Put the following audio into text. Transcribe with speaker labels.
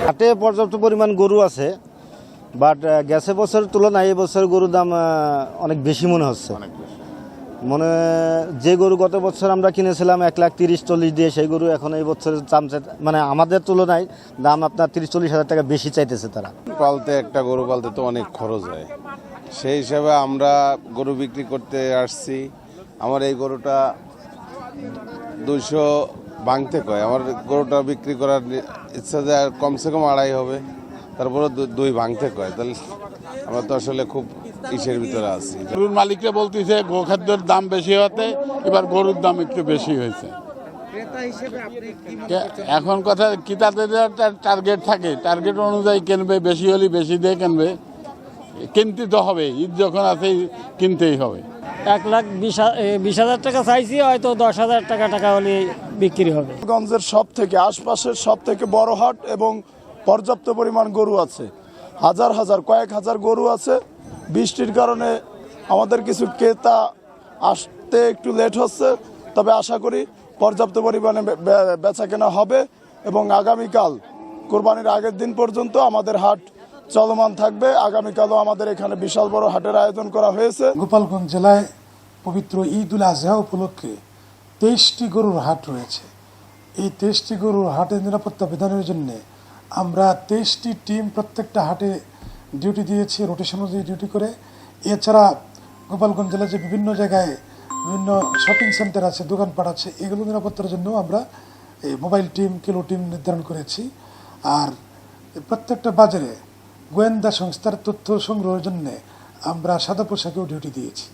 Speaker 1: হাটে পর্যাপ্ত পরিমাণ গরু আছে, বাট গেছে বছরের তুলনায় এবছর গরুর দাম অনেক বেশি মনে হচ্ছে। মনে যে গরু গত বছর আমরা কিনেছিলাম 1,30,40,000 দিয়ে, সেই গরু এখন এই বছরের দাম মানে আমাদের তুলনায় দাম আপনার 30-40 হাজার টাকা বেশি চাইতেছে তারা।
Speaker 2: পালতে একটা গরু পালতে তো অনেক খরচ হয়, সেই হিসাবে আমরা গরু বিক্রি করতে আসছি। আমার এই গরুটা 200 ভাঙতে কয়, আমার গরুটা বিক্রি করার ইচ্ছা যে কমসে কম 2.5 হবে, তারপরে 2 ভাঙতে কয়। তাহলে আমরা তো আসলে খুব ইসের ভিতরে আছি।
Speaker 3: গরুর মালিকরা বলতেছে গোখাদ্যের দাম বেশি হতে এবার গরুর দাম একটু বেশি হয়েছে। এখন কথা ক্রেতাদের টার্গেট থাকে, টার্গেট অনুযায়ী কিনবে, বেশি হলে বেশি দিয়ে কিনবে, কিনতে তো হবে, ঈদ যখন আছে কিনতেই হবে।
Speaker 4: 1,20,000 টাকা চাইছি, হয়তো 10,000 টাকা হলে বিক্রি হবে।
Speaker 5: গঞ্জের সব থেকে আশপাশের সব থেকে বড় হাট এবং পর্যাপ্ত পরিমাণ গরু আছে, কয়েক হাজার গরু আছে। বৃষ্টির কারণে আমাদের কিছু ক্রেতা আসতে একটু লেট হচ্ছে, তবে আশা করি পর্যাপ্ত পরিমাণে বেচা কেনা হবে এবং আগামীকাল কোরবানির আগের দিন পর্যন্ত আমাদের হাট চলমান থাকবে। আগামীকালও আমাদের এখানে বিশাল বড় হাটের আয়োজন করা হয়েছে।
Speaker 6: গোপালগঞ্জ জেলায় পবিত্র ঈদ উল আজহা উপলক্ষে 23টি গরুর হাট রয়েছে। এই 23টি গরুর হাটের নিরাপত্তা বিধানের জন্য আমরা 23টি টিম প্রত্যেকটা হাটে ডিউটি দিয়েছি, রোটেশন অনুযায়ী ডিউটি করে। এছাড়া গোপালগঞ্জ জেলায় যে বিভিন্ন জায়গায় বিভিন্ন শপিং সেন্টার আছে, দোকানপাট আছে, এগুলো নিরাপত্তার জন্য আমরা এই মোবাইল টিম, কিলো টিম নির্ধারণ করেছি। আর প্রত্যেকটা বাজারে গোয়েন্দা সংস্থার তথ্য সংগ্রহের জন্য আমরা সাদা পোশাকেও ডিউটি দিয়েছি।